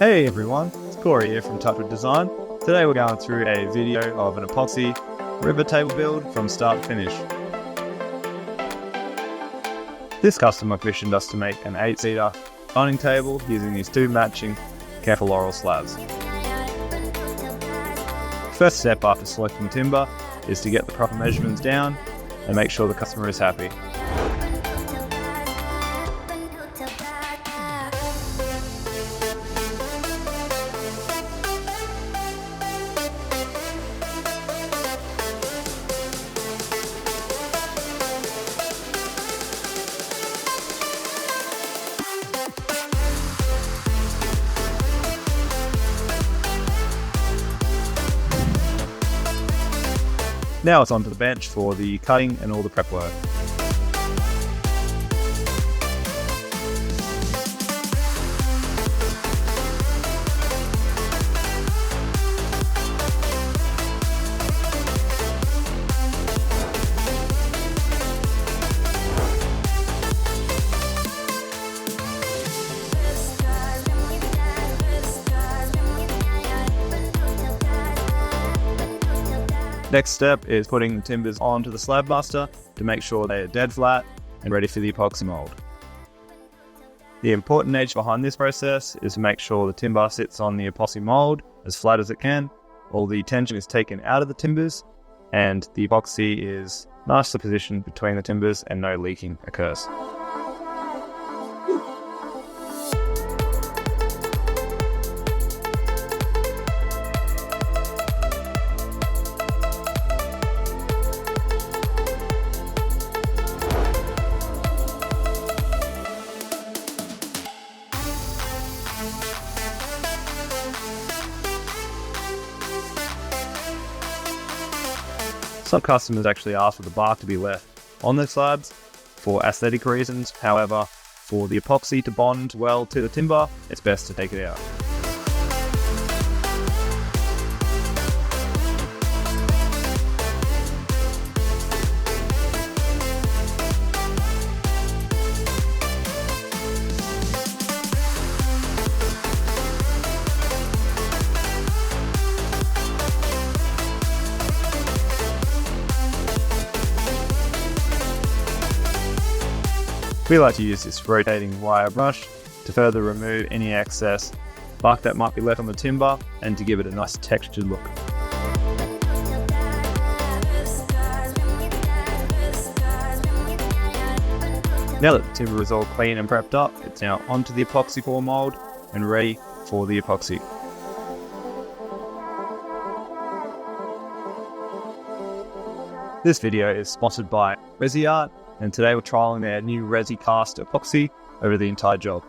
Hey everyone, it's Corey here from Touch with Design. Today we're going through a video of an epoxy river table build from start to finish. This customer commissioned us to make an 8-seater dining table using these two matching careful floral slabs. First step after selecting timber is to get the proper measurements down and make sure the customer is happy. Now it's onto the bench for the cutting and all the prep work. Next step is putting the timbers onto the slab buster to make sure they are dead flat and ready for the epoxy mold. The important nature behind this process is to make sure the timber sits on the epoxy mold as flat as it can, all the tension is taken out of the timbers, and the epoxy is nicely positioned between the timbers and no leaking occurs. Some customers actually ask for the bark to be left on their slabs for aesthetic reasons. However, for the epoxy to bond well to the timber, it's best to take it out. We like to use this rotating wire brush to further remove any excess bark that might be left on the timber and to give it a nice textured look. Now that the timber is all clean and prepped up, it's now onto the epoxy core mold and ready for the epoxy. This video is sponsored by Resi Art, and today we're trialling their new Resi Cast epoxy over the entire job.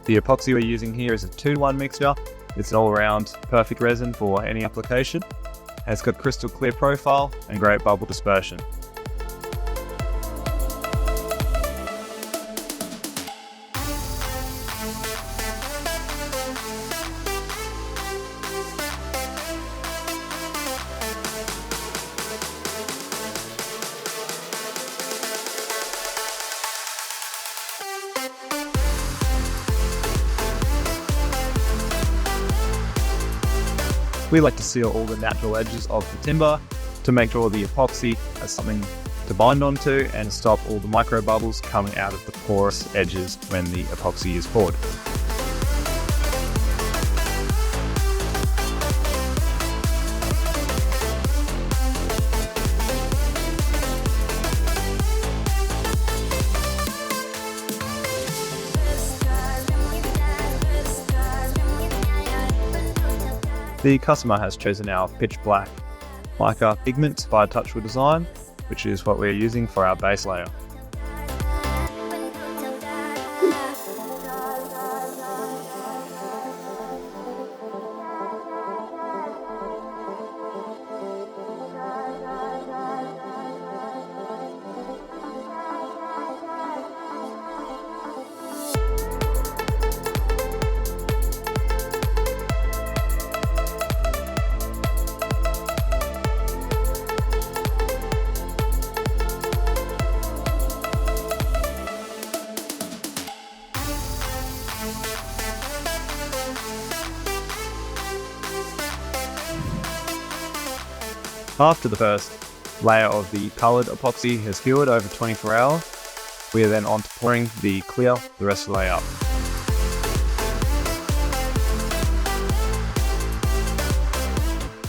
The epoxy we're using here is a 2-to-1 mixture. It's an all-around perfect resin for any application. It's got crystal clear profile and great bubble dispersion. We like to seal all the natural edges of the timber to make sure the epoxy has something to bind onto and stop all the micro bubbles coming out of the porous edges when the epoxy is poured. The customer has chosen our pitch black mica pigment by Touch with Design, which is what we're using for our base layer. After the first layer of the coloured epoxy has cured over 24 hours, we are then on to pouring the clear the rest of the layout.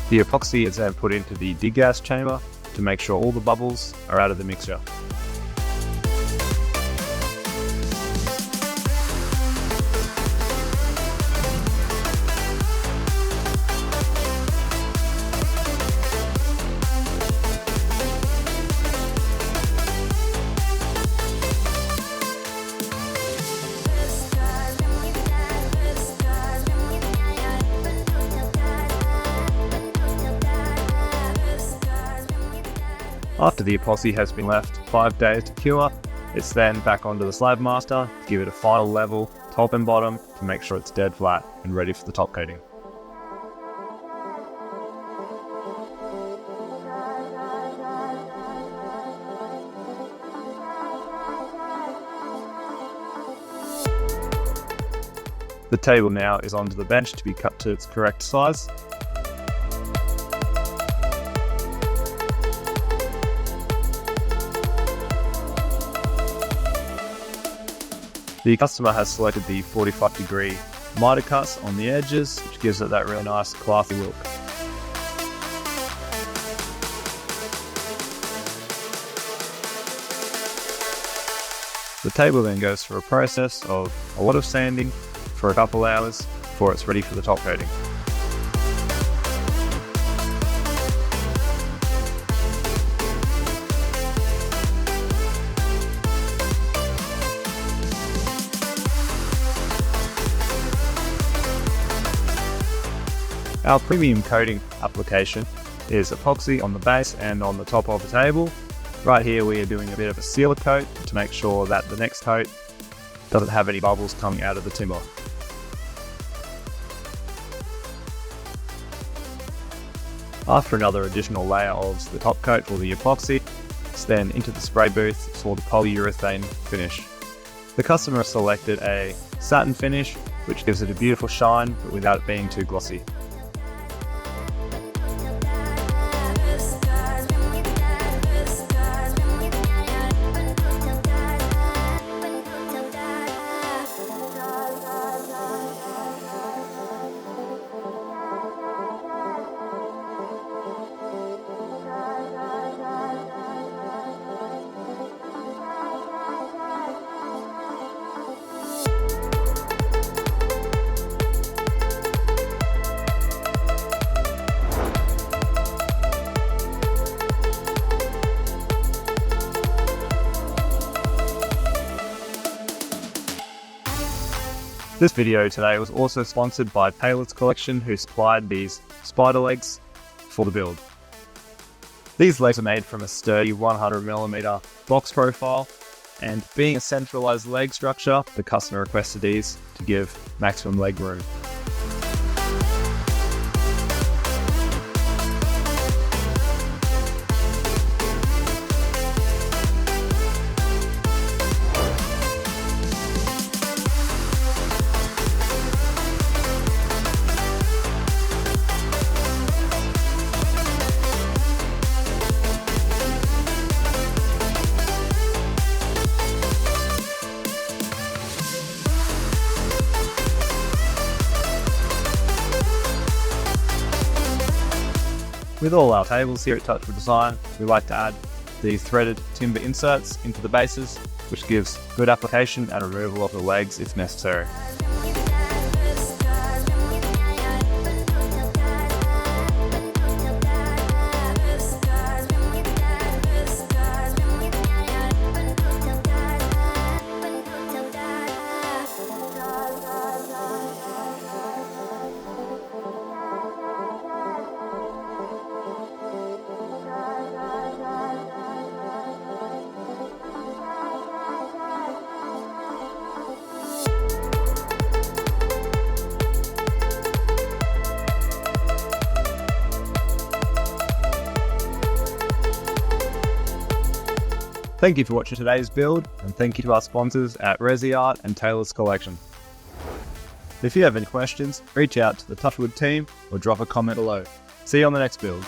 The epoxy is then put into the degas chamber to make sure all the bubbles are out of the mixture. After the epoxy has been left 5 days to cure, it's then back onto the slab master to give it a final level, top and bottom, to make sure it's dead flat and ready for the top coating. The table now is onto the bench to be cut to its correct size. The customer has selected the 45-degree miter cuts on the edges, which gives it that really nice classy look. The table then goes through a process of a lot of sanding for a couple hours before it's ready for the top coating. Our premium coating application is epoxy on the base and on the top of the table. Right here we are doing a bit of a sealer coat to make sure that the next coat doesn't have any bubbles coming out of the timber. After another additional layer of the top coat for the epoxy, it's then into the spray booth for the polyurethane finish. The customer selected a satin finish, which gives it a beautiful shine but without it being too glossy. This video today was also sponsored by Taylor's Collection, who supplied these spider legs for the build. These legs are made from a sturdy 100mm box profile, and being a centralized leg structure, the customer requested these to give maximum leg room. With all our tables here at Touchwood Design, we like to add the threaded timber inserts into the bases, which gives good application and removal of the legs if necessary. Thank you for watching today's build, and thank you to our sponsors at Art and Taylor's Collection. If you have any questions, reach out to the Touchwood team or drop a comment below. See you on the next build.